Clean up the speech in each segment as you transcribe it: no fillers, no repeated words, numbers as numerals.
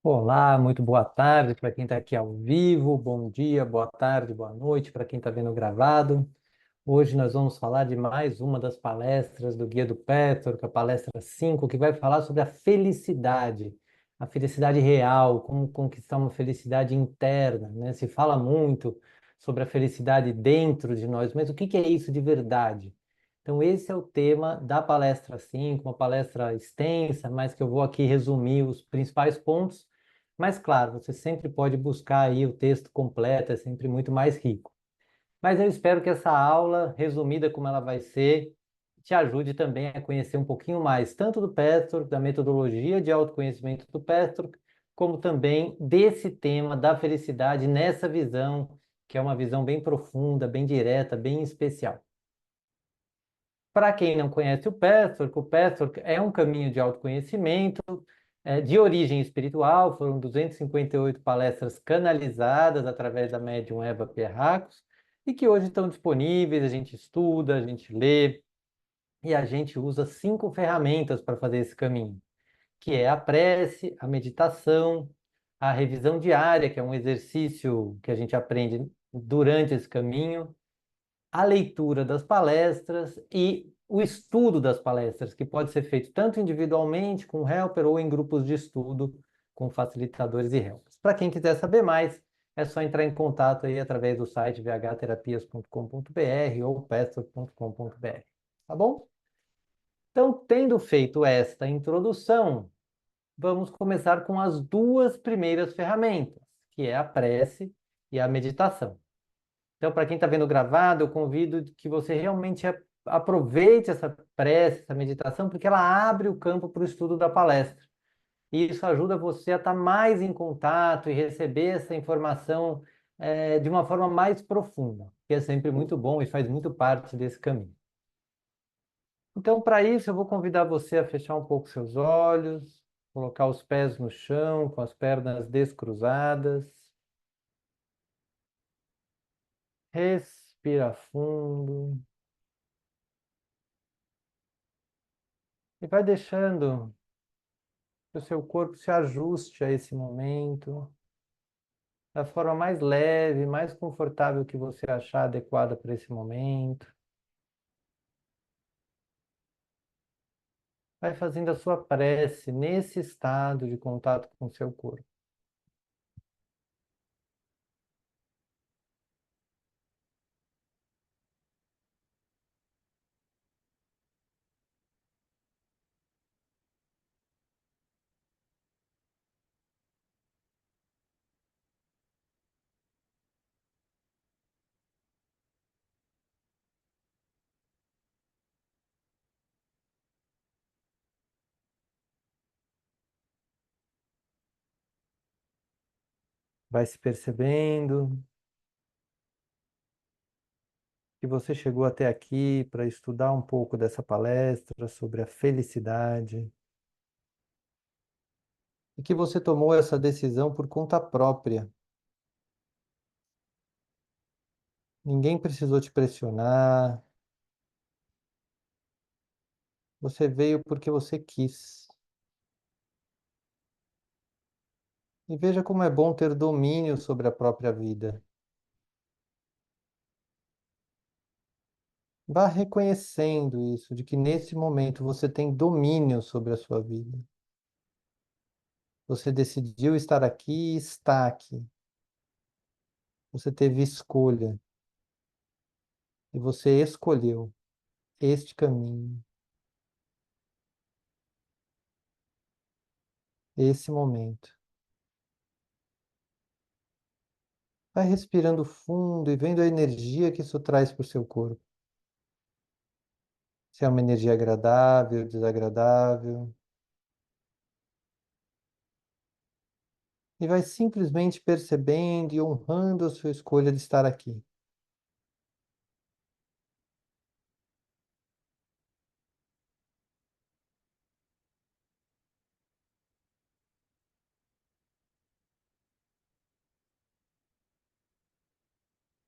Olá, muito boa tarde para quem está aqui ao vivo, bom dia, boa tarde, boa noite para quem está vendo gravado. Hoje nós vamos falar de mais uma das palestras do Guia do Petro, que é a palestra 5, que vai falar sobre a felicidade real, como conquistar uma felicidade interna, né? Se fala muito sobre a felicidade dentro de nós, mas o que que é isso de verdade? Então, esse é o tema da palestra 5, uma palestra extensa, mas que eu vou aqui resumir os principais pontos. Mas, claro, você sempre pode buscar aí o texto completo, é sempre muito mais rico. Mas eu espero que essa aula, resumida como ela vai ser, te ajude também a conhecer um pouquinho mais, tanto do Pestor, da metodologia de autoconhecimento do Pestor, como também desse tema da felicidade nessa visão, que é uma visão bem profunda, bem direta, bem especial. Para quem não conhece o Pestor é um caminho de autoconhecimento, de origem espiritual, foram 258 palestras canalizadas através da médium Eva Pierracos, e que hoje estão disponíveis, a gente estuda, a gente lê, e a gente usa 5 ferramentas para fazer esse caminho, que é a prece, a meditação, a revisão diária, que é um exercício que a gente aprende durante esse caminho, a leitura das palestras e o estudo das palestras, que pode ser feito tanto individualmente, com helper, ou em grupos de estudo, com facilitadores e helpers. Para quem quiser saber mais, é só entrar em contato aí através do site vhterapias.com.br ou pestor.com.br. Tá bom? Então, tendo feito esta introdução, vamos começar com as duas primeiras ferramentas, que é a prece e a meditação. Então, para quem está vendo gravado, eu convido que você realmente aproveite essa prece, essa meditação, porque ela abre o campo para o estudo da palestra. E isso ajuda você a estar mais em contato e receber essa informação, de uma forma mais profunda, que é sempre muito bom e faz muito parte desse caminho. Então, para isso, eu vou convidar você a fechar um pouco seus olhos, colocar os pés no chão, com as pernas descruzadas. Respira fundo. E vai deixando que o seu corpo se ajuste a esse momento, da forma mais leve, mais confortável que você achar adequada para esse momento. Vai fazendo a sua prece nesse estado de contato com o seu corpo. Vai se percebendo que você chegou até aqui para estudar um pouco dessa palestra sobre a felicidade e que você tomou essa decisão por conta própria. Ninguém precisou te pressionar. Você veio porque você quis. E veja como é bom ter domínio sobre a própria vida. Vá reconhecendo isso, de que nesse momento você tem domínio sobre a sua vida. Você decidiu estar aqui e está aqui. Você teve escolha e você escolheu este caminho, esse momento. Vai respirando fundo e vendo a energia que isso traz para o seu corpo. Se é uma energia agradável, desagradável. E vai simplesmente percebendo e honrando a sua escolha de estar aqui.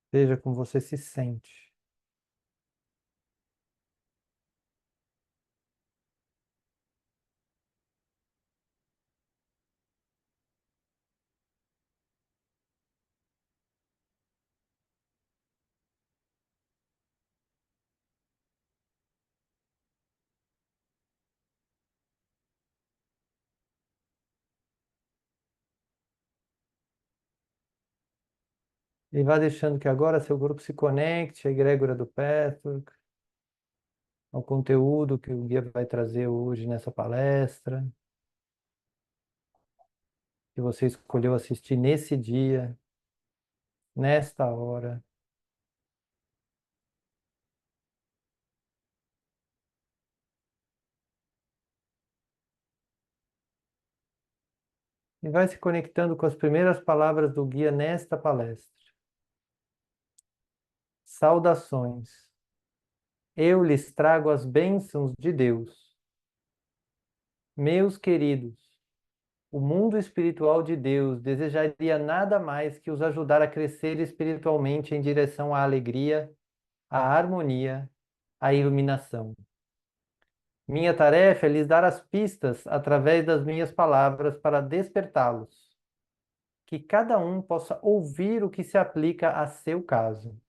Veja como você se sente. E vá deixando que agora seu grupo se conecte à egrégora do Petro, ao conteúdo que o guia vai trazer hoje nessa palestra, que você escolheu assistir nesse dia, nesta hora. E vai se conectando com as primeiras palavras do guia nesta palestra. Saudações. Eu lhes trago as bênçãos de Deus. Meus queridos, o mundo espiritual de Deus desejaria nada mais que os ajudar a crescer espiritualmente em direção à alegria, à harmonia, à iluminação. Minha tarefa é lhes dar as pistas através das minhas palavras para despertá-los, que cada um possa ouvir o que se aplica a seu caso.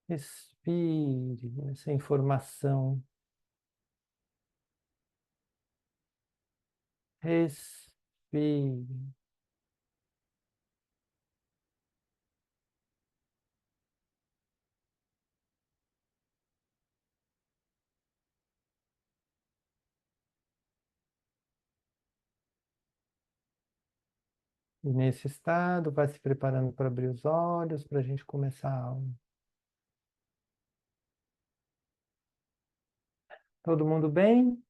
Respire essa informação. Respire. E nesse estado, vai se preparando para abrir os olhos, para a gente começar a aula. Todo mundo bem?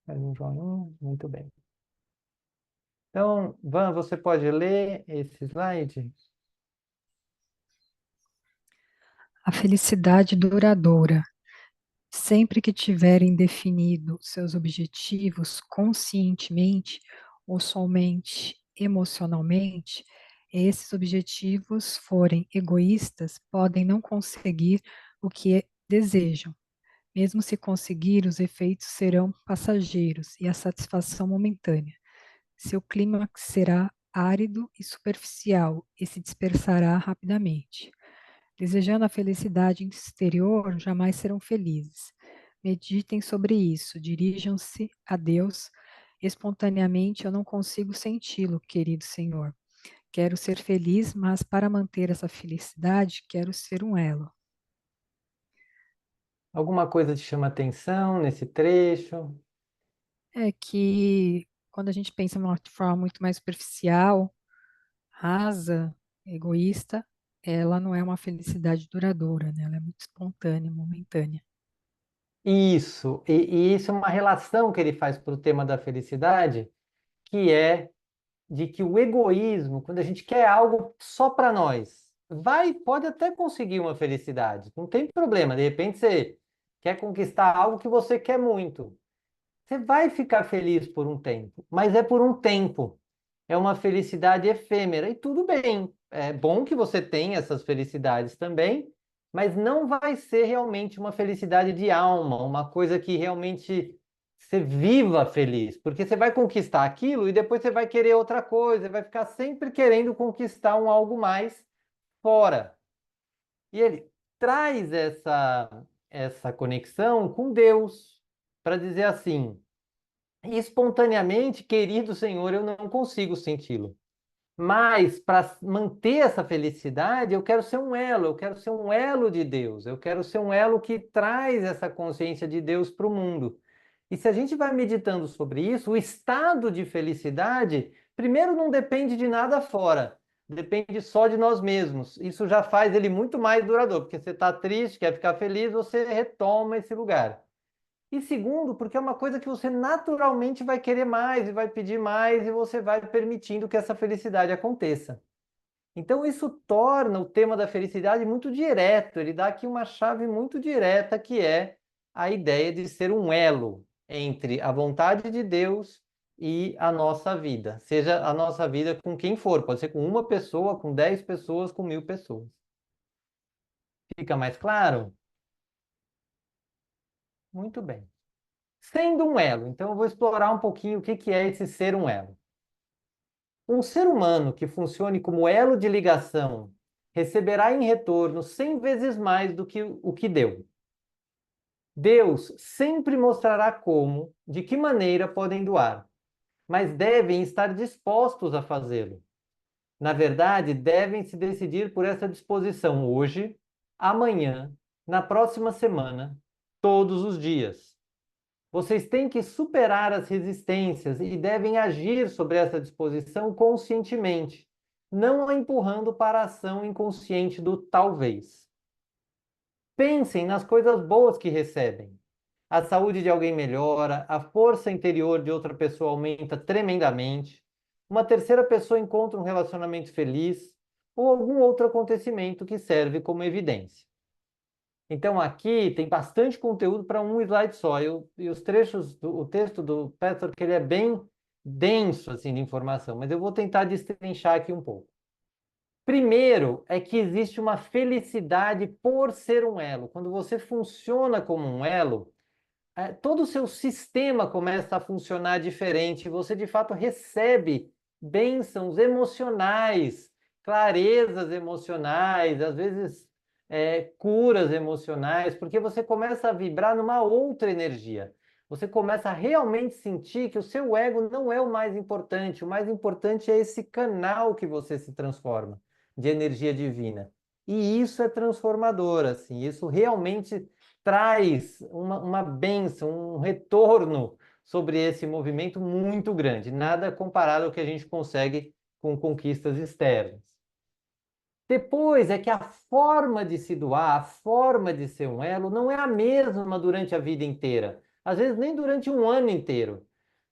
Faz um joinha. Muito bem. Então, Van, você pode ler esse slide? A felicidade duradoura. Sempre que tiverem definido seus objetivos conscientemente ou somente emocionalmente, esses objetivos forem egoístas, podem não conseguir o que desejam. Mesmo se conseguir, os efeitos serão passageiros e a satisfação momentânea. Seu clímax será árido e superficial e se dispersará rapidamente. Desejando a felicidade exterior, jamais serão felizes. Meditem sobre isso, dirijam-se a Deus. Espontaneamente eu não consigo senti-lo, querido Senhor. Quero ser feliz, mas para manter essa felicidade, quero ser um elo. Alguma coisa te chama atenção nesse trecho? É que quando a gente pensa de uma forma muito mais superficial, rasa, egoísta, ela não é uma felicidade duradoura, né? Ela é muito espontânea, momentânea. Isso, e isso é uma relação que ele faz para o tema da felicidade, que é de que o egoísmo, quando a gente quer algo só para nós, pode até conseguir uma felicidade, não tem problema. De repente você quer conquistar algo que você quer muito. Você vai ficar feliz por um tempo, mas é por um tempo. É uma felicidade efêmera e tudo bem. É bom que você tenha essas felicidades também, mas não vai ser realmente uma felicidade de alma, uma coisa que realmente você viva feliz, porque você vai conquistar aquilo e depois você vai querer outra coisa, vai ficar sempre querendo conquistar um algo mais fora. E ele traz essa conexão com Deus para dizer assim: espontaneamente, querido Senhor, eu não consigo senti-lo. Mas para manter essa felicidade, eu quero ser um elo, eu quero ser um elo de Deus, eu quero ser um elo que traz essa consciência de Deus para o mundo. E se a gente vai meditando sobre isso, o estado de felicidade, primeiro, não depende de nada fora, depende só de nós mesmos. Isso já faz ele muito mais duradouro, porque você está triste, quer ficar feliz, você retoma esse lugar. E segundo, porque é uma coisa que você naturalmente vai querer mais e vai pedir mais e você vai permitindo que essa felicidade aconteça. Então isso torna o tema da felicidade muito direto, ele dá aqui uma chave muito direta que é a ideia de ser um elo entre a vontade de Deus e a nossa vida. Seja a nossa vida com quem for, pode ser com uma pessoa, com 10 pessoas, com 1000 pessoas. Fica mais claro? Muito bem. Sendo um elo, então eu vou explorar um pouquinho o que que é esse ser um elo. Um ser humano que funcione como elo de ligação receberá em retorno 100 vezes mais do que o que deu. Deus sempre mostrará como, de que maneira podem doar. mas devem estar dispostos a fazê-lo. Na verdade, devem se decidir por essa disposição hoje, amanhã, na próxima semana, todos os dias. Vocês têm que superar as resistências e devem agir sobre essa disposição conscientemente, não a empurrando para a ação inconsciente do talvez. Pensem nas coisas boas que recebem. A saúde de alguém melhora, a força interior de outra pessoa aumenta tremendamente, uma terceira pessoa encontra um relacionamento feliz ou algum outro acontecimento que serve como evidência. Então aqui tem bastante conteúdo para um slide só. E os trechos, o texto do Petrarch, ele é bem denso assim, de informação, mas eu vou tentar destrinchar aqui um pouco. Primeiro é que existe uma felicidade por ser um elo. Quando você funciona como um elo, todo o seu sistema começa a funcionar diferente. Você, de fato, recebe bênçãos emocionais, clarezas emocionais, às vezes curas emocionais, porque você começa a vibrar numa outra energia. Você começa a realmente sentir que o seu ego não é o mais importante é esse canal que você se transforma de energia divina. E isso é transformador, assim, isso realmente traz uma bênção, um retorno sobre esse movimento muito grande, nada comparado ao que a gente consegue com conquistas externas. Depois é que a forma de se doar, a forma de ser um elo, não é a mesma durante a vida inteira, às vezes nem durante um ano inteiro,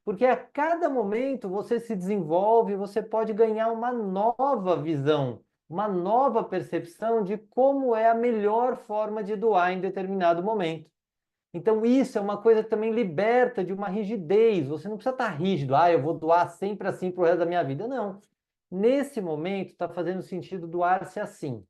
porque a cada momento você se desenvolve, você pode ganhar uma nova visão, uma nova percepção de como é a melhor forma de doar em determinado momento. Então, isso é uma coisa que também liberta de uma rigidez. Você não precisa estar rígido, eu vou doar sempre assim para o resto da minha vida. Não. Nesse momento, está fazendo sentido doar-se assim.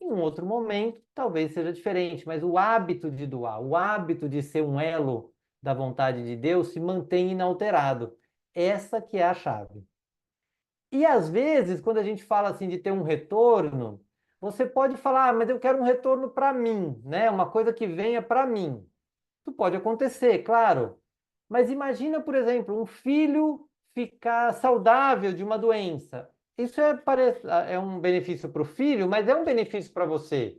Em um outro momento, talvez seja diferente, mas o hábito de doar, o hábito de ser um elo da vontade de Deus se mantém inalterado. Essa que é a chave. E às vezes, quando a gente fala assim de ter um retorno, você pode falar, mas eu quero um retorno para mim, né? Uma coisa que venha para mim. Isso pode acontecer, claro. Mas imagina, por exemplo, um filho ficar saudável de uma doença. Isso é um benefício para o filho, mas é um benefício para você.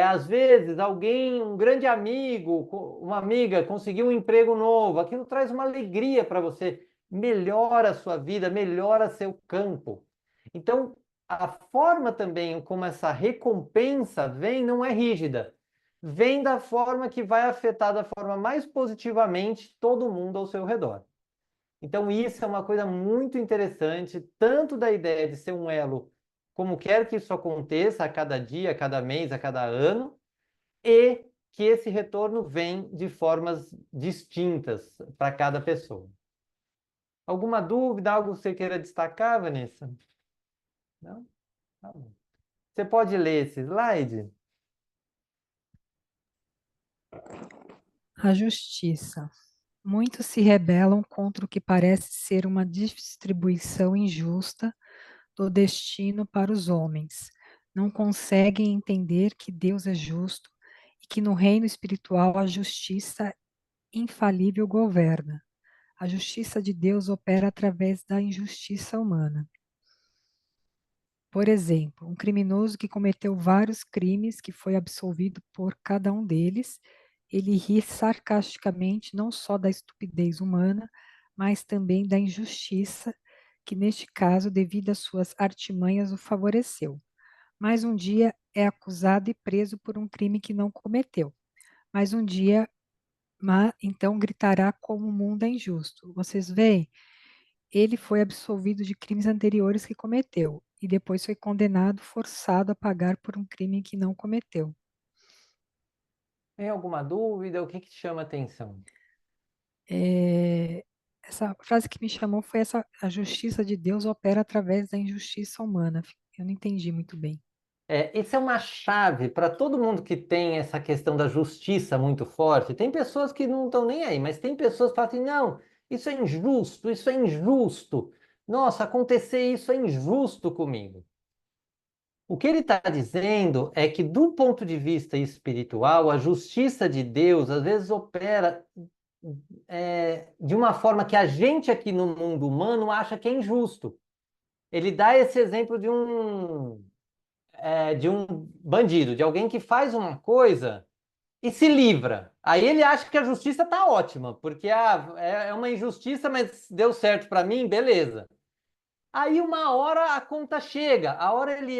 Às vezes, alguém, um grande amigo, uma amiga, conseguiu um emprego novo. Aquilo traz uma alegria para você. Melhora a sua vida, melhora seu campo. Então, a forma também como essa recompensa vem não é rígida. Vem da forma que vai afetar da forma mais positivamente todo mundo ao seu redor. Então, isso é uma coisa muito interessante, tanto da ideia de ser um elo, como quer que isso aconteça a cada dia, a cada mês, a cada ano, e que esse retorno vem de formas distintas para cada pessoa. Alguma dúvida, algo que você queira destacar, Vanessa? Não? Tá bom. Você pode ler esse slide? A justiça. Muitos se rebelam contra o que parece ser uma distribuição injusta do destino para os homens. Não conseguem entender que Deus é justo e que no reino espiritual a justiça infalível governa. A justiça de Deus opera através da injustiça humana. Por exemplo, um criminoso que cometeu vários crimes, que foi absolvido por cada um deles, ele ri sarcasticamente não só da estupidez humana, mas também da injustiça, que neste caso, devido às suas artimanhas, o favoreceu. Mas um dia é acusado e preso por um crime que não cometeu. Mas um dia, então gritará como o mundo é injusto. Vocês veem? Ele foi absolvido de crimes anteriores que cometeu e depois foi condenado, forçado a pagar por um crime que não cometeu. Tem alguma dúvida? O que te chama a atenção? Essa frase que me chamou foi essa: a justiça de Deus opera através da injustiça humana. Eu não entendi muito bem. Isso é uma chave para todo mundo que tem essa questão da justiça muito forte. Tem pessoas que não estão nem aí, mas tem pessoas que falam assim: não, isso é injusto, isso é injusto. Nossa, acontecer isso é injusto comigo. O que ele está dizendo é que, do ponto de vista espiritual, a justiça de Deus às vezes opera de uma forma que a gente aqui no mundo humano acha que é injusto. Ele dá esse exemplo de um bandido, de alguém que faz uma coisa e se livra. Aí ele acha que a justiça está ótima, porque é uma injustiça, mas deu certo para mim, beleza. Aí uma hora a conta chega, a hora ele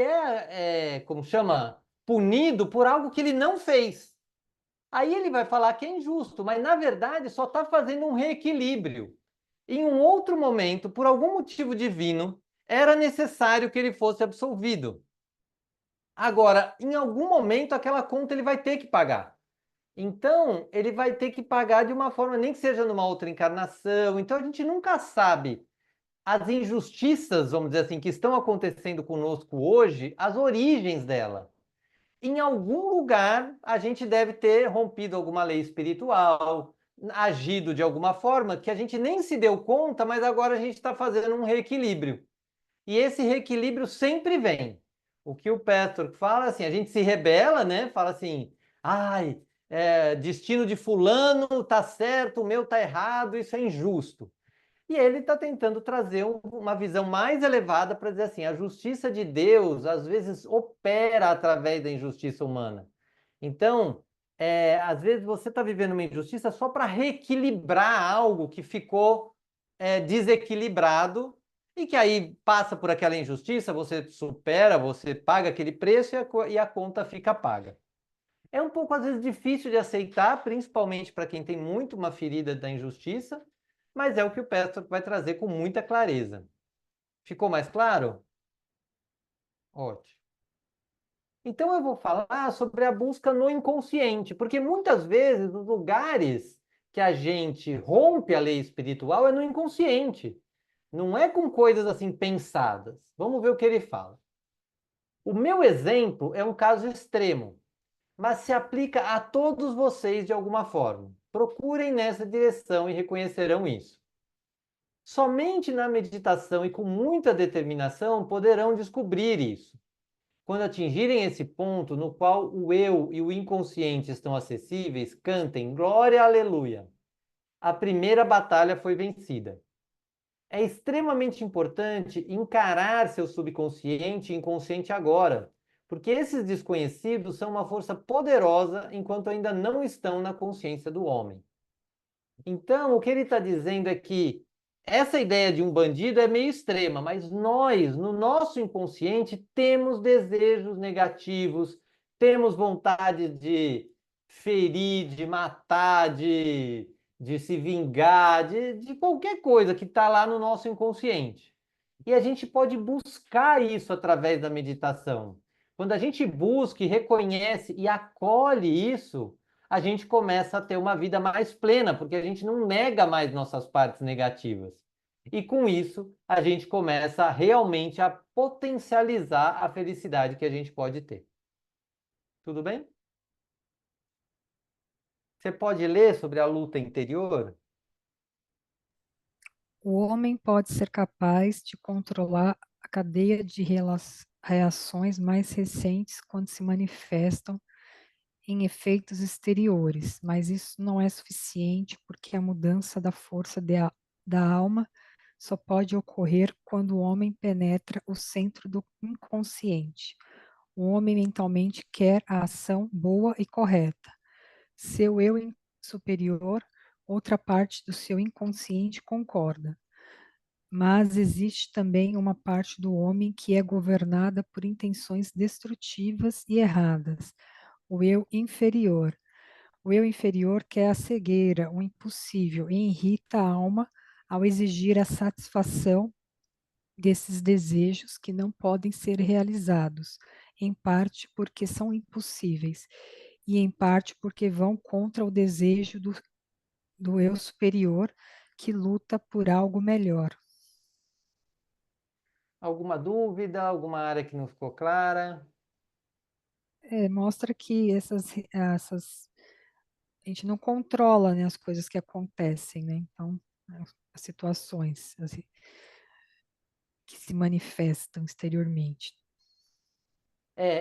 como chama, punido por algo que ele não fez. Aí ele vai falar que é injusto, mas na verdade só está fazendo um reequilíbrio. Em um outro momento, por algum motivo divino, era necessário que ele fosse absolvido. Agora, em algum momento, aquela conta ele vai ter que pagar. Então, ele vai ter que pagar de uma forma, nem que seja numa outra encarnação. Então, a gente nunca sabe as injustiças, vamos dizer assim, que estão acontecendo conosco hoje, as origens dela. Em algum lugar, a gente deve ter rompido alguma lei espiritual, agido de alguma forma que a gente nem se deu conta, mas agora a gente está fazendo um reequilíbrio. E esse reequilíbrio sempre vem. O que o Petro fala assim, a gente se rebela, né? Fala assim, ai, destino de fulano tá certo, o meu tá errado, isso é injusto. E ele está tentando trazer uma visão mais elevada para dizer assim, a justiça de Deus às vezes opera através da injustiça humana. Então, às vezes você está vivendo uma injustiça só para reequilibrar algo que ficou desequilibrado e que aí passa por aquela injustiça, você supera, você paga aquele preço e a conta fica paga. É um pouco, às vezes, difícil de aceitar, principalmente para quem tem muito uma ferida da injustiça, mas é o que o Petro vai trazer com muita clareza. Ficou mais claro? Ótimo. Então eu vou falar sobre a busca no inconsciente, porque muitas vezes os lugares que a gente rompe a lei espiritual é no inconsciente, não é com coisas assim pensadas. Vamos ver o que ele fala. O meu exemplo é um caso extremo, mas se aplica a todos vocês de alguma forma. Procurem nessa direção e reconhecerão isso. Somente na meditação e com muita determinação poderão descobrir isso. Quando atingirem esse ponto no qual o eu e o inconsciente estão acessíveis, cantem glória, aleluia. A primeira batalha foi vencida. É extremamente importante encarar seu subconsciente e inconsciente agora, porque esses desconhecidos são uma força poderosa enquanto ainda não estão na consciência do homem. Então, o que ele está dizendo é que essa ideia de um bandido é meio extrema, mas nós, no nosso inconsciente, temos desejos negativos, temos vontade de ferir, de matar, de se vingar, de qualquer coisa que está lá no nosso inconsciente. E a gente pode buscar isso através da meditação. Quando a gente busca e reconhece e acolhe isso, a gente começa a ter uma vida mais plena, porque a gente não nega mais nossas partes negativas. E com isso, a gente começa realmente a potencializar a felicidade que a gente pode ter. Tudo bem? Você pode ler sobre a luta interior? O homem pode ser capaz de controlar a cadeia de reações mais recentes quando se manifestam em efeitos exteriores, mas isso não é suficiente porque a mudança da força da alma só pode ocorrer quando o homem penetra o centro do inconsciente. O homem mentalmente quer a ação boa e correta. Seu superior, outra parte do seu inconsciente concorda. Mas existe também uma parte do homem que é governada por intenções destrutivas e erradas, o eu inferior. O eu inferior quer a cegueira, o impossível, e irrita a alma ao exigir a satisfação desses desejos que não podem ser realizados, em parte porque são impossíveis, e em parte porque vão contra o desejo do eu superior que luta por algo melhor. Alguma dúvida? Alguma área que não ficou clara? Mostra que a gente não controla, né, as coisas que acontecem, né? Então, as situações que se manifestam exteriormente.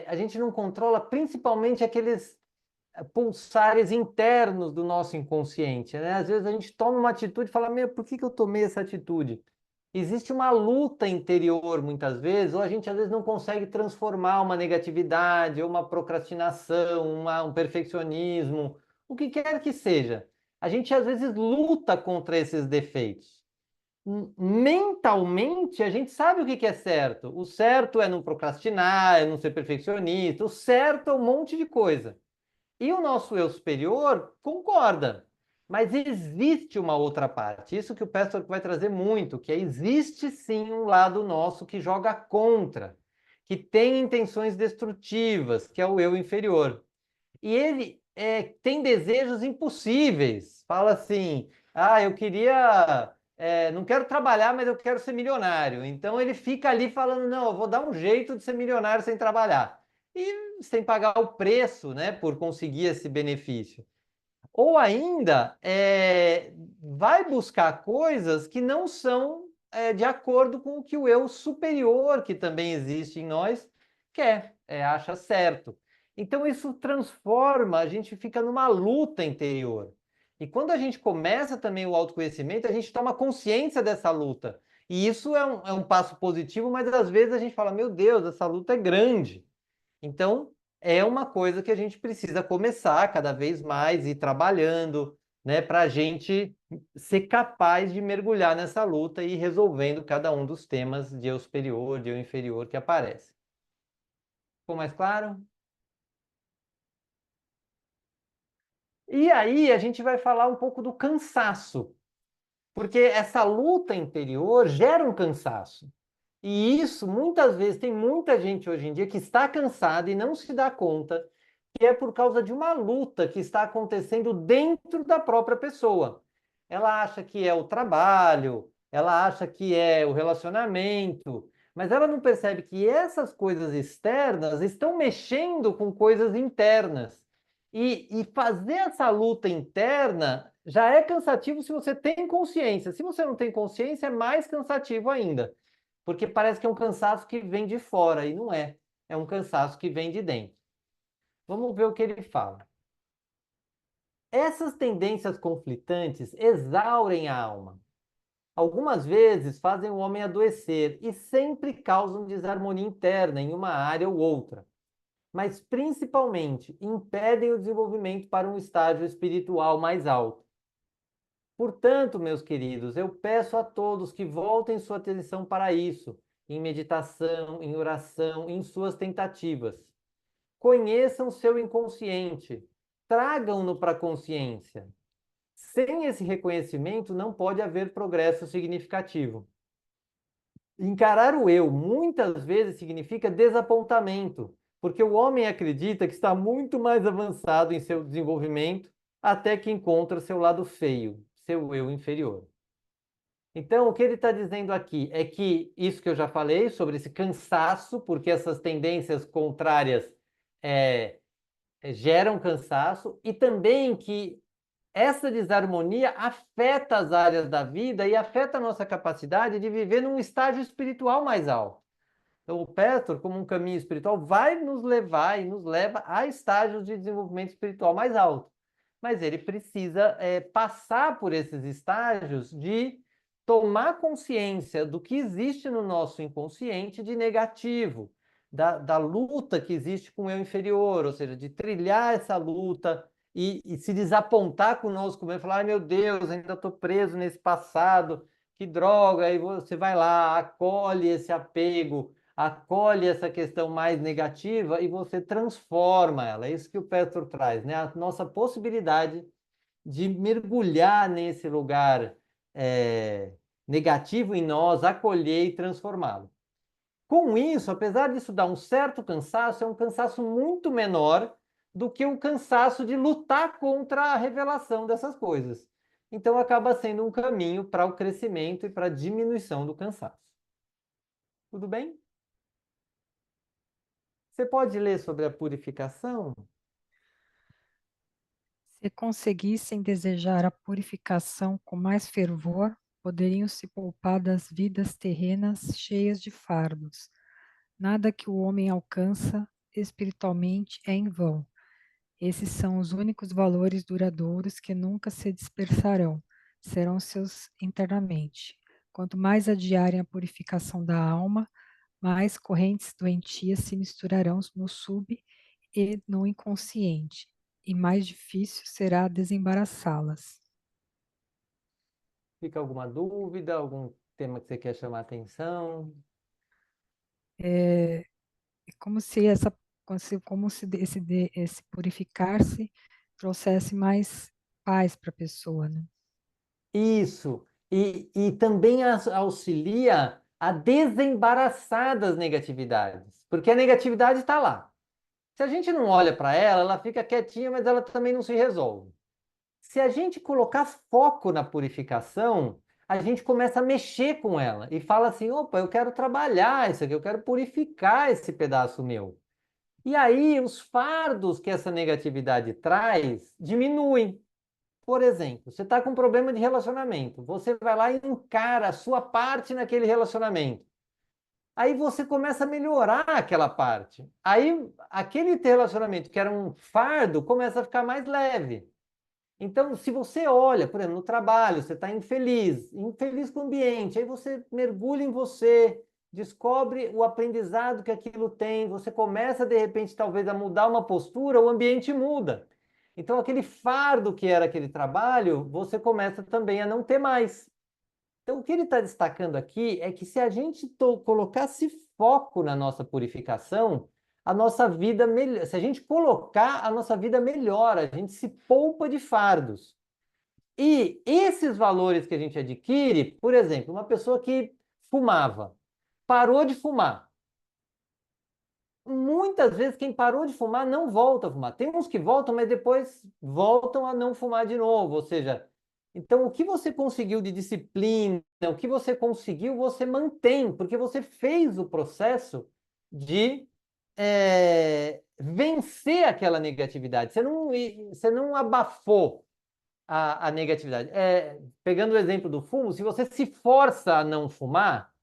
A gente não controla principalmente aqueles. pulsares internos do nosso inconsciente, né? Às vezes a gente toma uma atitude e fala, meu, por que que eu tomei essa atitude? Existe uma luta interior, muitas vezes, ou a gente às vezes não consegue transformar uma negatividade, ou uma procrastinação, um perfeccionismo, o que quer que seja. A gente às vezes luta contra esses defeitos. Mentalmente, a gente sabe o que que é certo. O certo é não procrastinar, é não ser perfeccionista, o certo é um monte de coisa. E o nosso eu superior concorda. Mas existe uma outra parte. Isso que o Pastor vai trazer muito, que é, existe sim um lado nosso que joga contra, que tem intenções destrutivas, que é o eu inferior. E ele tem desejos impossíveis. Fala assim: ah, eu queria, não quero trabalhar, mas eu quero ser milionário. Então ele fica ali falando: não, eu vou dar um jeito de ser milionário sem trabalhar. E sem pagar o preço, né, por conseguir esse benefício. Ou ainda vai buscar coisas que não são de acordo com o que o eu superior, que também existe em nós, quer, acha certo. Então isso transforma, a gente fica numa luta interior. E quando a gente começa também o autoconhecimento, a gente toma consciência dessa luta. E isso é um passo positivo, mas às vezes a gente fala, meu Deus, essa luta é grande. Então, é uma coisa que a gente precisa começar cada vez mais e ir trabalhando, né, para a gente ser capaz de mergulhar nessa luta e ir resolvendo cada um dos temas de eu superior, de eu inferior que aparecem. Ficou mais claro? E aí a gente vai falar um pouco do cansaço, porque essa luta interior gera um cansaço. E isso, muitas vezes, tem muita gente hoje em dia que está cansada e não se dá conta que é por causa de uma luta que está acontecendo dentro da própria pessoa. Ela acha que é o trabalho, ela acha que é o relacionamento, mas ela não percebe que essas coisas externas estão mexendo com coisas internas. E fazer essa luta interna já é cansativo se você tem consciência. Se você não tem consciência, é mais cansativo ainda. Porque parece que é um cansaço que vem de fora, e não é. É um cansaço que vem de dentro. Vamos ver o que ele fala. Essas tendências conflitantes exaurem a alma. Algumas vezes fazem o homem adoecer e sempre causam desarmonia interna em uma área ou outra, mas principalmente impedem o desenvolvimento para um estágio espiritual mais alto. Portanto, meus queridos, eu peço a todos que voltem sua atenção para isso, em meditação, em oração, em suas tentativas. Conheçam seu inconsciente, tragam-no para a consciência. Sem esse reconhecimento, não pode haver progresso significativo. Encarar o eu muitas vezes significa desapontamento, porque o homem acredita que está muito mais avançado em seu desenvolvimento até que encontra seu lado feio, seu eu inferior. Então, o que ele está dizendo aqui é que isso que eu já falei sobre esse cansaço, porque essas tendências contrárias é, geram cansaço, e também que essa desarmonia afeta as áreas da vida e afeta a nossa capacidade de viver num estágio espiritual mais alto. Então, o Pastor, como um caminho espiritual, vai nos levar e nos leva a estágios de desenvolvimento espiritual mais alto. Mas ele precisa passar por esses estágios de tomar consciência do que existe no nosso inconsciente de negativo, da luta que existe com o eu inferior, ou seja, de trilhar essa luta e se desapontar conosco mesmo, falar, ai meu Deus, ainda estou preso nesse passado, que droga, aí você vai lá, acolhe esse apego, acolhe essa questão mais negativa e você transforma ela. É isso que o Petro traz, né? A nossa possibilidade de mergulhar nesse lugar é, negativo em nós, acolher e transformá-lo. Com isso, apesar disso dar um certo cansaço, é um cansaço muito menor do que o cansaço de lutar contra a revelação dessas coisas. Então, acaba sendo um caminho para o crescimento e para a diminuição do cansaço. Tudo bem? Você pode ler sobre a purificação? Se conseguissem desejar a purificação com mais fervor, poderiam se poupar das vidas terrenas cheias de fardos. Nada que o homem alcança espiritualmente é em vão. Esses são os únicos valores duradouros que nunca se dispersarão, serão seus internamente. Quanto mais adiarem a purificação da alma, mais correntes doentias se misturarão no sub e no inconsciente, e mais difícil será desembaraçá-las. Fica alguma dúvida, algum tema que você quer chamar a atenção? É, é como se esse purificar-se trouxesse mais paz para a pessoa, né? Isso. E também auxilia a desembaraçar das negatividades, porque a negatividade está lá. Se a gente não olha para ela, ela fica quietinha, mas ela também não se resolve. Se a gente colocar foco na purificação, a gente começa a mexer com ela e fala assim: opa, eu quero trabalhar isso aqui, eu quero purificar esse pedaço meu. E aí os fardos que essa negatividade traz diminuem. Por exemplo, você está com um problema de relacionamento, você vai lá e encara a sua parte naquele relacionamento. Aí você começa a melhorar aquela parte. Aí aquele teu relacionamento que era um fardo começa a ficar mais leve. Então, se você olha, por exemplo, no trabalho, você está infeliz, infeliz com o ambiente, aí você mergulha em você, descobre o aprendizado que aquilo tem, você começa, de repente, talvez a mudar uma postura, o ambiente muda. Então, aquele fardo que era aquele trabalho, você começa também a não ter mais. Então, o que ele está destacando aqui é que se a gente colocasse foco na nossa purificação, a nossa vida melhora. Se a gente colocar, a nossa vida melhora, a gente se poupa de fardos. E esses valores que a gente adquire, por exemplo, uma pessoa que fumava, parou de fumar. Muitas vezes quem parou de fumar não volta a fumar. Tem uns que voltam, mas depois voltam a não fumar de novo. Ou seja, então o que você conseguiu de disciplina, o que você conseguiu, você mantém, porque você fez o processo de vencer aquela negatividade. Você não abafou a negatividade. Pegando o exemplo do fumo, se você se força a não fumar,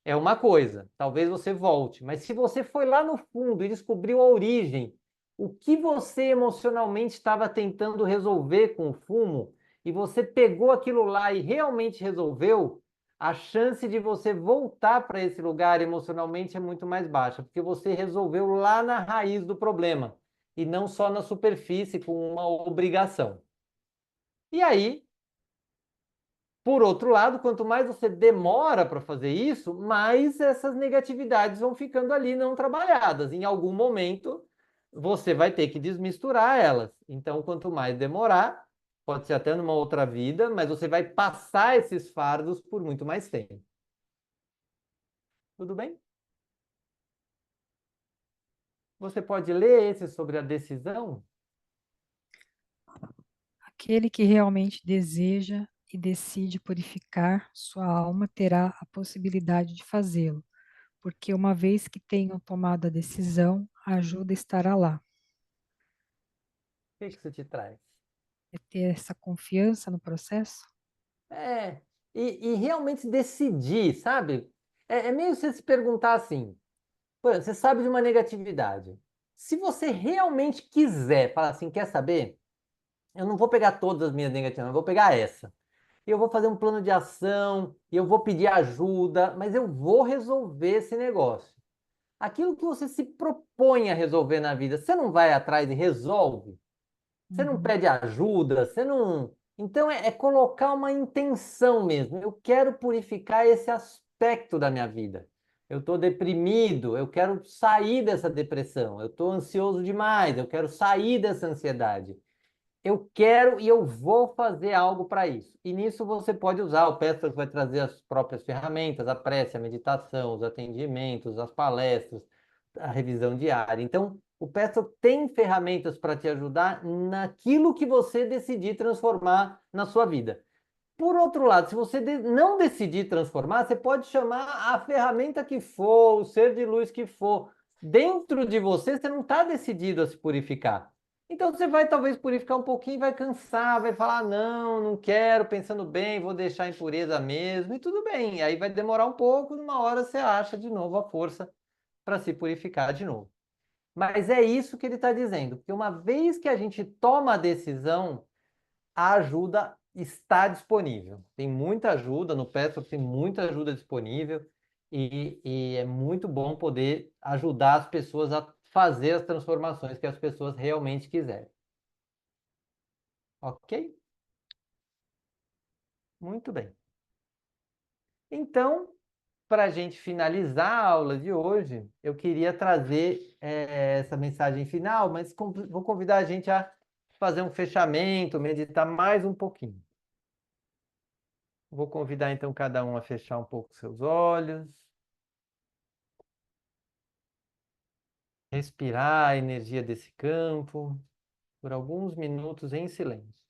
é uma coisa, talvez você volte, mas se você foi lá no fundo e descobriu a origem, o que você emocionalmente estava tentando resolver com o fumo, e você pegou aquilo lá e realmente resolveu, a chance de você voltar para esse lugar emocionalmente é muito mais baixa, porque você resolveu lá na raiz do problema, e não só na superfície com uma obrigação. E aí, por outro lado, quanto mais você demora para fazer isso, mais essas negatividades vão ficando ali não trabalhadas. Em algum momento, você vai ter que desmisturar elas. Então, quanto mais demorar, pode ser até numa outra vida, mas você vai passar esses fardos por muito mais tempo. Tudo bem? Você pode ler esse sobre a decisão? Aquele que realmente deseja e decide purificar sua alma terá a possibilidade de fazê-lo, porque uma vez que tenham tomado a decisão, a ajuda estará lá. O que isso te traz? É ter essa confiança no processo? É, e realmente decidir, sabe? É meio você se perguntar assim. Por exemplo, você sabe de uma negatividade. Se você realmente quiser, falar assim, quer saber? Eu não vou pegar todas as minhas negativas, eu vou pegar essa. E eu vou fazer um plano de ação, e eu vou pedir ajuda, mas eu vou resolver esse negócio. Aquilo que você se propõe a resolver na vida, você não vai atrás e resolve? Você não Uhum. pede ajuda, você não. Então é colocar uma intenção mesmo. Eu quero purificar esse aspecto da minha vida. Eu estou deprimido, eu quero sair dessa depressão. Eu estou ansioso demais, eu quero sair dessa ansiedade. Eu quero e eu vou fazer algo para isso. E nisso você pode usar, o Pestra vai trazer as próprias ferramentas, a prece, a meditação, os atendimentos, as palestras, a revisão diária. Então, o Pestra tem ferramentas para te ajudar naquilo que você decidir transformar na sua vida. Por outro lado, se você não decidir transformar, você pode chamar a ferramenta que for, o ser de luz que for. Dentro de você, você não está decidido a se purificar. Então você vai talvez purificar um pouquinho, vai cansar, vai falar, não, não quero, pensando bem, vou deixar a impureza mesmo, e tudo bem. Aí vai demorar um pouco, numa hora você acha de novo a força para se purificar de novo. Mas é isso que ele está dizendo, porque uma vez que a gente toma a decisão, a ajuda está disponível. Tem muita ajuda, no Petro tem muita ajuda disponível e é muito bom poder ajudar as pessoas a fazer as transformações que as pessoas realmente quiserem. Ok? Muito bem. Então, para a gente finalizar a aula de hoje, eu queria trazer essa mensagem final, mas vou convidar a gente a fazer um fechamento, meditar mais um pouquinho. Vou convidar então cada um a fechar um pouco seus olhos, respirar a energia desse campo por alguns minutos em silêncio.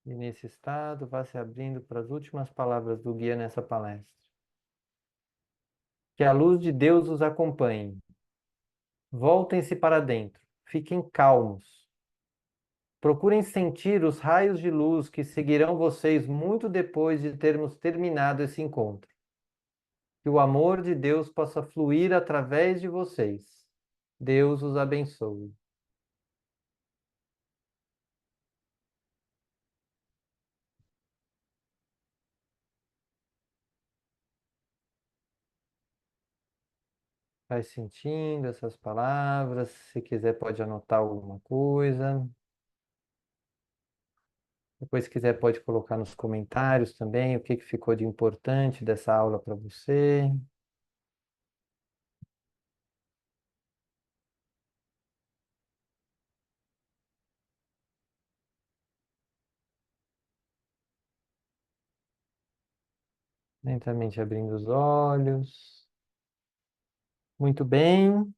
E nesse estado, vá se abrindo para as últimas palavras do guia nessa palestra. Que a luz de Deus os acompanhe. Voltem-se para dentro. Fiquem calmos. Procurem sentir os raios de luz que seguirão vocês muito depois de termos terminado esse encontro. Que o amor de Deus possa fluir através de vocês. Deus os abençoe. Vai sentindo essas palavras. Se quiser, pode anotar alguma coisa. Depois, se quiser, pode colocar nos comentários também o que ficou de importante dessa aula para você. Lentamente abrindo os olhos. Muito bem.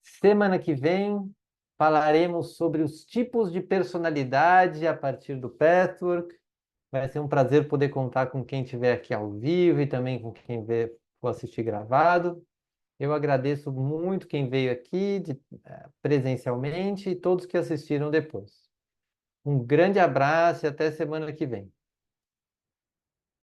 Semana que vem falaremos sobre os tipos de personalidade a partir do Patchwork. Vai ser um prazer poder contar com quem estiver aqui ao vivo e também com quem for assistir gravado. Eu agradeço muito quem veio aqui presencialmente e todos que assistiram depois. Um grande abraço e até semana que vem.